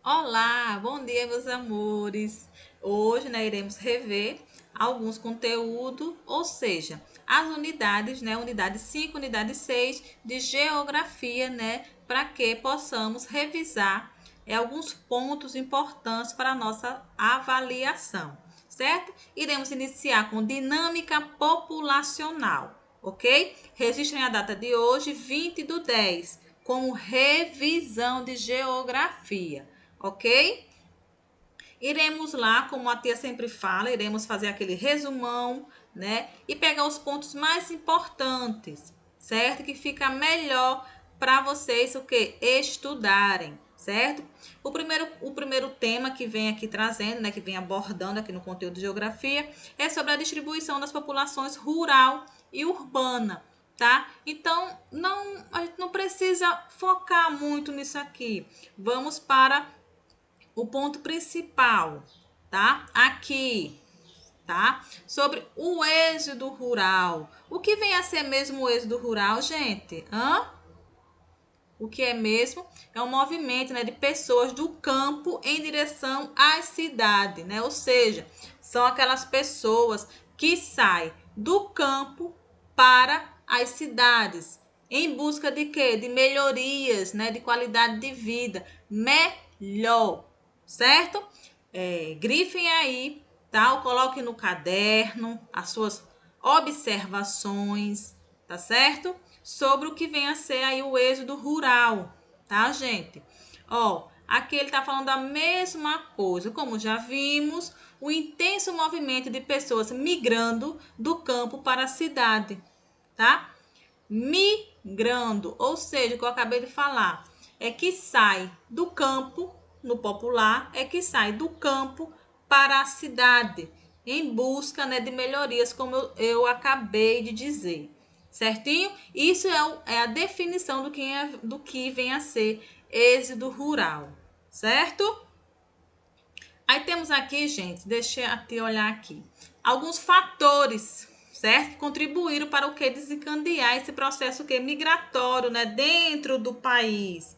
Olá, bom dia, meus amores. Hoje, iremos rever alguns conteúdos, ou seja, as unidades, unidade 5, unidade 6 de geografia, para que possamos revisar alguns pontos importantes para a nossa avaliação, certo? Iremos iniciar com dinâmica populacional, ok? Registrem a data de hoje, 20/10, como revisão de geografia. Ok? Iremos lá, como a tia sempre fala, iremos fazer aquele resumão, E pegar os pontos mais importantes, certo? Que fica melhor para vocês o que? Estudarem, certo? O primeiro tema que vem aqui trazendo, que vem abordando aqui no conteúdo de geografia, é sobre a distribuição das populações rural e urbana. Tá? Então, a gente não precisa focar muito nisso aqui. Vamos para o ponto principal, tá? Aqui, tá? Sobre o êxodo rural. O que vem a ser mesmo o êxodo rural, gente? O que é mesmo? É um movimento, de pessoas do campo em direção à cidade, Ou seja, são aquelas pessoas que saem do campo para as cidades em busca de quê? De melhorias, de qualidade de vida melhor, certo? Grifem aí, tá? Ou coloquem no caderno as suas observações, tá certo? Sobre o que vem a ser aí o êxodo rural, tá, gente? Aqui ele tá falando a mesma coisa, como já vimos, o intenso movimento de pessoas migrando do campo para a cidade, tá? Migrando, ou seja, o que eu acabei de falar, é que sai do campo, no popular, é que sai do campo para a cidade, em busca, de melhorias, como eu acabei de dizer. Certinho? Isso é a definição do que vem a ser êxodo rural. Certo? Aí temos aqui, gente, deixa eu até olhar aqui, alguns fatores, certo? Que contribuíram para o que? Desencadear esse processo que? Migratório, dentro do país,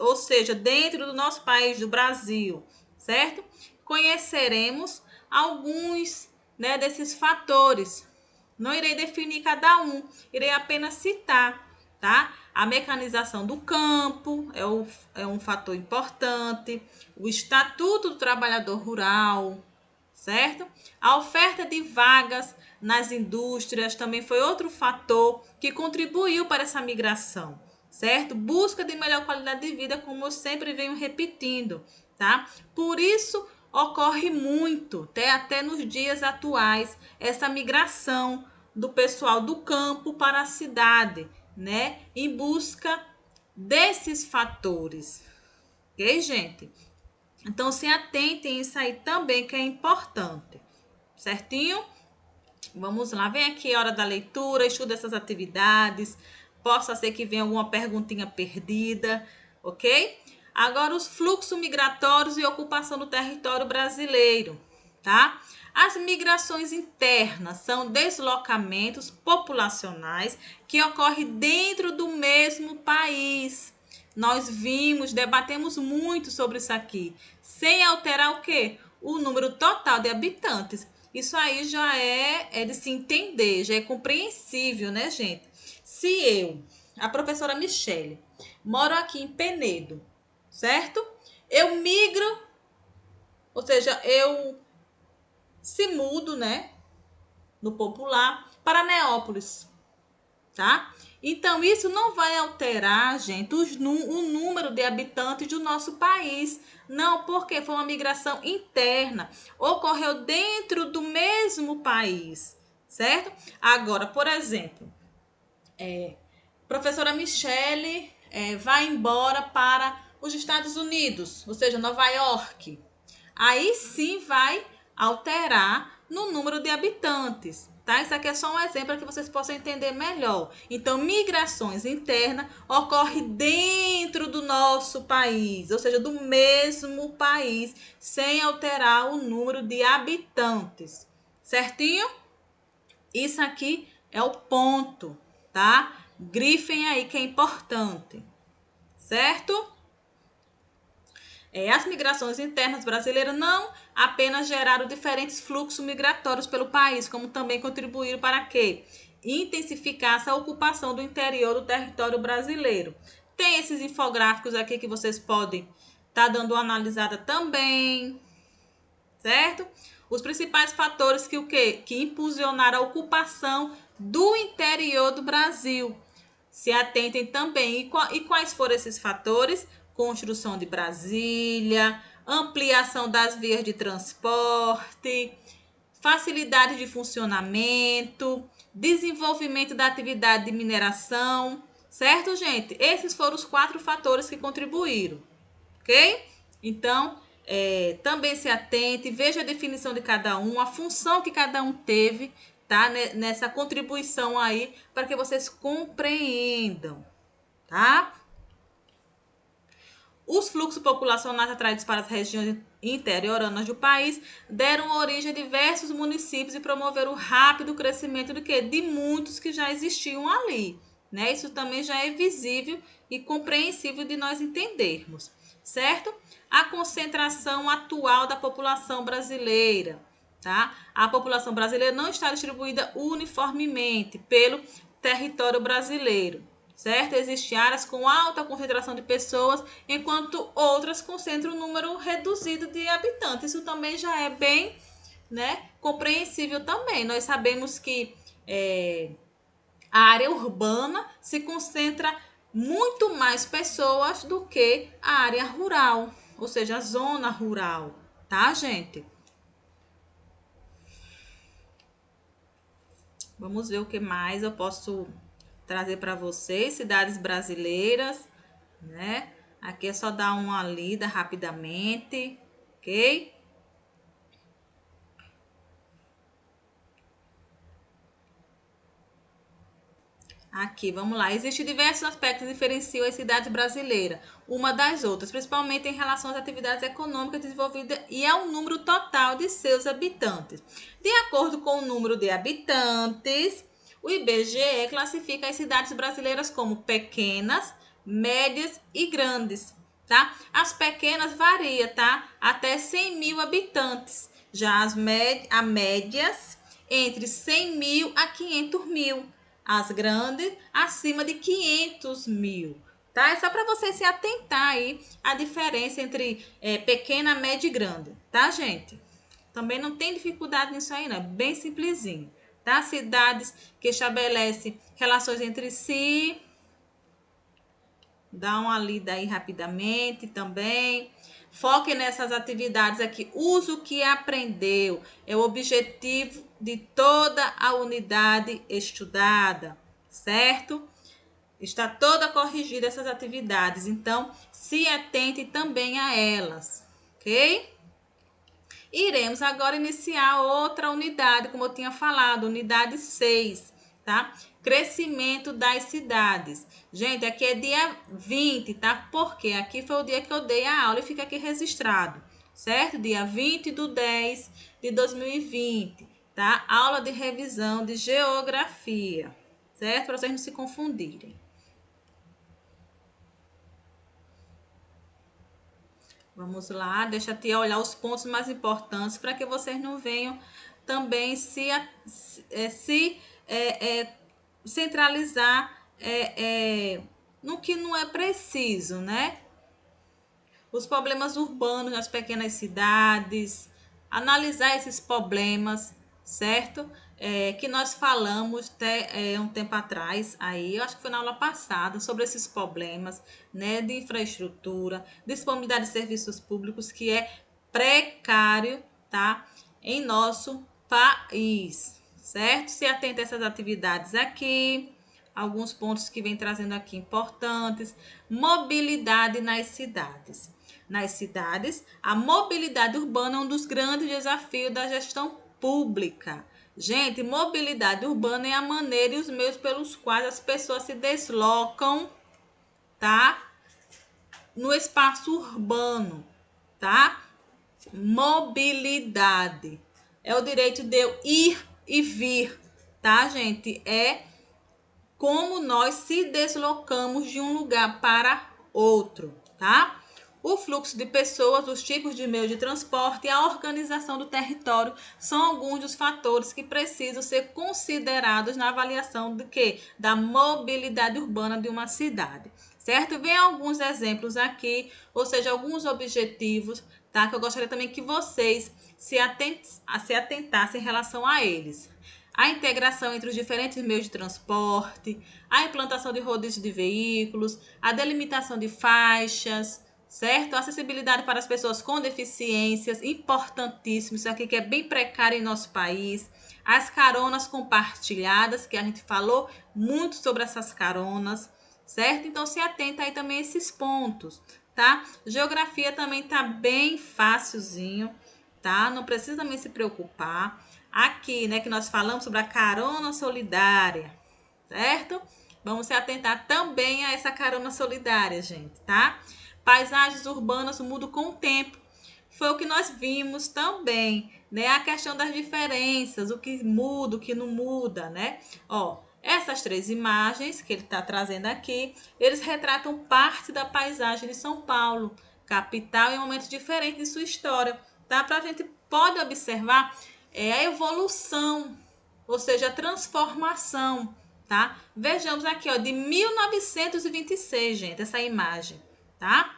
ou seja, dentro do nosso país, do Brasil, certo? Conheceremos alguns, desses fatores. Não irei definir cada um, irei apenas citar, tá? A mecanização do campo é um fator importante, o Estatuto do Trabalhador Rural, certo? A oferta de vagas nas indústrias também foi outro fator que contribuiu para essa migração, certo? Busca de melhor qualidade de vida, como eu sempre venho repetindo, tá? Por isso ocorre muito, até nos dias atuais, essa migração do pessoal do campo para a cidade, em busca desses fatores. Ok, gente? Então, se atentem isso aí também, que é importante. Certinho? Vamos lá, vem aqui a hora da leitura, estuda essas atividades. Possa ser que venha alguma perguntinha perdida, ok? Agora, os fluxos migratórios e ocupação do território brasileiro, tá? As migrações internas são deslocamentos populacionais que ocorrem dentro do mesmo país. Nós vimos, debatemos muito sobre isso aqui, sem alterar o quê? O número total de habitantes. Isso aí já é de se entender, já é compreensível, né, gente? Se eu, a professora Michele, moro aqui em Penedo, certo? Eu migro, ou seja, eu se mudo, no popular, para Neópolis, tá? Então, isso não vai alterar, gente, o número de habitantes do nosso país. Não, porque foi uma migração interna. Ocorreu dentro do mesmo país, certo? Agora, por exemplo, professora Michele vai embora para os Estados Unidos, ou seja, Nova York. Aí sim vai alterar no número de habitantes, tá? Isso aqui é só um exemplo para que vocês possam entender melhor. Então, migrações internas ocorrem dentro do nosso país, ou seja, do mesmo país, sem alterar o número de habitantes. Certinho? Isso aqui é o ponto, tá? Grifem aí que é importante, certo? As migrações internas brasileiras não apenas geraram diferentes fluxos migratórios pelo país, como também contribuíram para quê? Intensificar essa ocupação do interior do território brasileiro. Tem esses infográficos aqui que vocês podem estar dando uma analisada também, certo? Os principais fatores que o quê? Que impulsionaram a ocupação do interior do Brasil. Se atentem também. E quais foram esses fatores? Construção de Brasília, ampliação das vias de transporte, facilidade de funcionamento, desenvolvimento da atividade de mineração, certo, gente? Esses foram os 4 fatores que contribuíram, ok? Então, também se atente, veja a definição de cada um, a função que cada um teve, tá? Nessa contribuição aí, para que vocês compreendam, tá? Os fluxos populacionais atraídos para as regiões interioranas do país deram origem a diversos municípios e promoveram o rápido crescimento de muitos que já existiam ali, né? Isso também já é visível e compreensível de nós entendermos, certo? A concentração atual da população brasileira, tá? A população brasileira não está distribuída uniformemente pelo território brasileiro, certo? Existem áreas com alta concentração de pessoas, enquanto outras concentram um número reduzido de habitantes. Isso também já é bem, né, compreensível também. Nós sabemos que a área urbana se concentra muito mais pessoas do que a área rural, ou seja, a zona rural, tá, gente? Vamos ver o que mais eu posso trazer para vocês. Cidades brasileiras, né? Aqui é só dar uma lida rapidamente, ok? Aqui, vamos lá. Existem diversos aspectos que diferenciam as cidades brasileiras uma das outras, principalmente em relação às atividades econômicas desenvolvidas e ao número total de seus habitantes. De acordo com o número de habitantes, o IBGE classifica as cidades brasileiras como pequenas, médias e grandes, tá? As pequenas variam, tá? Até 100 mil habitantes. Já as médias, entre 100 mil a 500 mil. As grandes, acima de 500 mil. Tá? É só para você se atentar aí a diferença entre pequena, média e grande. Tá, gente? Também não tem dificuldade nisso aí, não. É bem simplesinho. Tá? Cidades que estabelecem relações entre si. Dá uma lida aí rapidamente também. Foque nessas atividades aqui. Use o que aprendeu. É o objetivo de toda a unidade estudada, certo? Está toda corrigida essas atividades. Então, se atente também a elas, ok? Iremos agora iniciar outra unidade, como eu tinha falado, unidade 6, tá? Crescimento das cidades. Gente, aqui é dia 20, tá? Porque aqui foi o dia que eu dei a aula e fica aqui registrado, certo? Dia 20/10/2020, tá? Aula de revisão de geografia, certo? Para vocês não se confundirem. Vamos lá, deixa a tia olhar os pontos mais importantes para que vocês não venham também centralizar no que não é preciso, né? Os problemas urbanos nas pequenas cidades, analisar esses problemas, certo? Que nós falamos até um tempo atrás, aí, eu acho que foi na aula passada, sobre esses problemas, né, de infraestrutura, disponibilidade de serviços públicos, que é precário, tá? Em nosso país, certo? Se atenta a essas atividades aqui, alguns pontos que vem trazendo aqui importantes. Mobilidade nas cidades. Nas cidades, a mobilidade urbana é um dos grandes desafios da gestão pública. Gente, mobilidade urbana é a maneira e os meios pelos quais as pessoas se deslocam, tá? No espaço urbano, tá? Mobilidade é o direito de eu ir e vir, tá, gente? É como nós se deslocamos de um lugar para outro, tá? O fluxo de pessoas, os tipos de meio de transporte e a organização do território são alguns dos fatores que precisam ser considerados na avaliação do quê? Da mobilidade urbana de uma cidade, certo? Vem alguns exemplos aqui, ou seja, alguns objetivos, tá? Que eu gostaria também que vocês se atentassem em relação a eles. A integração entre os diferentes meios de transporte, a implantação de rodízio de veículos, a delimitação de faixas, certo? A acessibilidade para as pessoas com deficiências, importantíssimo, isso aqui que é bem precário em nosso país. As caronas compartilhadas, que a gente falou muito sobre essas caronas, certo? Então se atenta aí também a esses pontos, tá? Geografia também tá bem facilzinho, tá? Não precisa também se preocupar. Aqui, né, que nós falamos sobre a carona solidária, certo? Vamos se atentar também a essa carona solidária, gente, tá? Paisagens urbanas mudam com o tempo. Foi o que nós vimos também, né? A questão das diferenças, o que muda, o que não muda, né? Ó, essas 3 imagens que ele está trazendo aqui, eles retratam parte da paisagem de São Paulo, capital, em momentos diferentes de sua história, tá? Para a gente pode observar a evolução, ou seja, a transformação, tá? Vejamos aqui, ó, de 1926, gente, essa imagem, tá?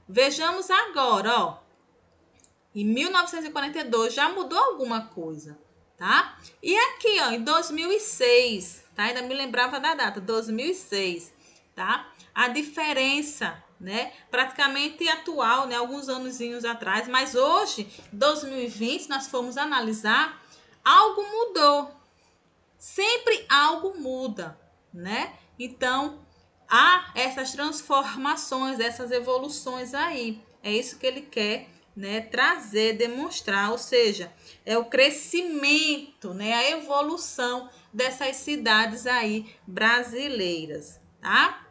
Vejamos agora, ó, em 1942 já mudou alguma coisa, tá? E aqui, ó, em 2006, tá? Ainda me lembrava da data, 2006, tá? A diferença, né? Praticamente atual, né? Alguns anozinhos atrás, mas hoje, 2020, nós fomos analisar, algo mudou. Sempre algo muda, né? Então, há essas transformações, essas evoluções aí. É isso que ele quer, né, trazer, demonstrar, ou seja, é o crescimento, né, a evolução dessas cidades aí brasileiras, tá?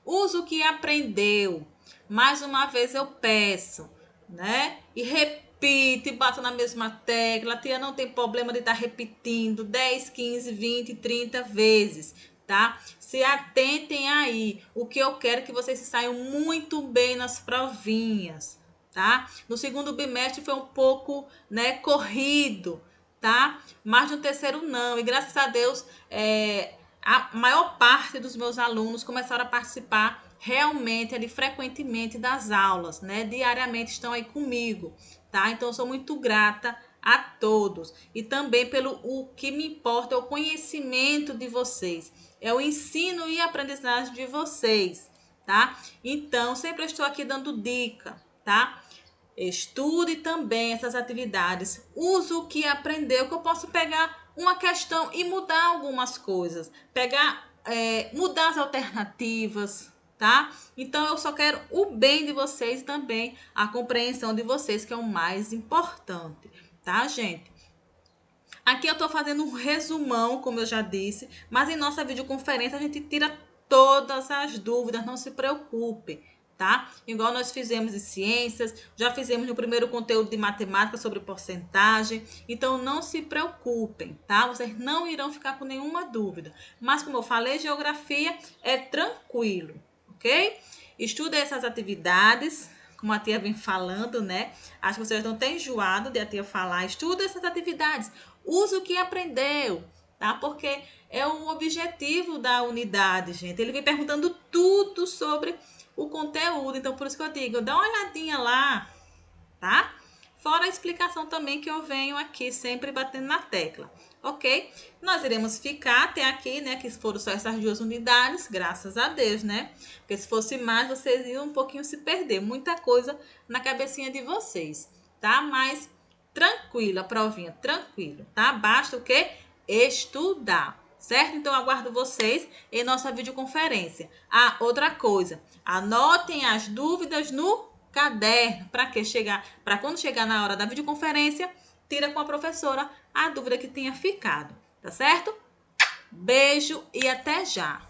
Usa o que aprendeu. Mais uma vez eu peço, né? E repite, bato na mesma tecla. A tia não tem problema de estar repetindo 10, 15, 20, 30 vezes, tá? Se atentem aí. O que eu quero é que vocês saiam muito bem nas provinhas, tá? No segundo bimestre foi um pouco, né, corrido, tá? Mas no terceiro não. E graças a Deus, a maior parte dos meus alunos começaram a participar realmente ali frequentemente das aulas, né? Diariamente estão aí comigo, tá? Então eu sou muito grata a todos e também pelo o que me importa é o conhecimento de vocês, é o ensino e aprendizagem de vocês, tá? Então sempre estou aqui dando dica, tá? Estude também essas atividades. Use o que aprendeu, que eu posso pegar uma questão e mudar algumas coisas. Mudar as alternativas, tá? Então, eu só quero o bem de vocês e também a compreensão de vocês, que é o mais importante, tá, gente? Aqui eu estou fazendo um resumão, como eu já disse, mas em nossa videoconferência a gente tira todas as dúvidas, não se preocupe, tá? Igual nós fizemos em ciências, já fizemos no primeiro conteúdo de matemática sobre porcentagem, então não se preocupem, tá? Vocês não irão ficar com nenhuma dúvida. Mas como eu falei, geografia é tranquilo, ok? Estude essas atividades, como a tia vem falando, né? Acho que vocês não têm enjoado de a tia falar. Estuda essas atividades. Use o que aprendeu, tá? Porque é um objetivo da unidade, gente. Ele vem perguntando tudo sobre o conteúdo. Então, por isso que eu digo, dá uma olhadinha lá, tá? Fora a explicação também que eu venho aqui sempre batendo na tecla, ok? Nós iremos ficar até aqui, né? Que foram só essas 2 unidades, graças a Deus, né? Porque se fosse mais, vocês iam um pouquinho se perder. Muita coisa na cabecinha de vocês, tá? Mas tranquilo, a provinha, tranquilo, tá? Basta o quê? Estudar, certo? Então, aguardo vocês em nossa videoconferência. Ah, outra coisa, anotem as dúvidas no caderno, para quando chegar na hora da videoconferência, tira com a professora a dúvida que tenha ficado, tá certo? Beijo e até já!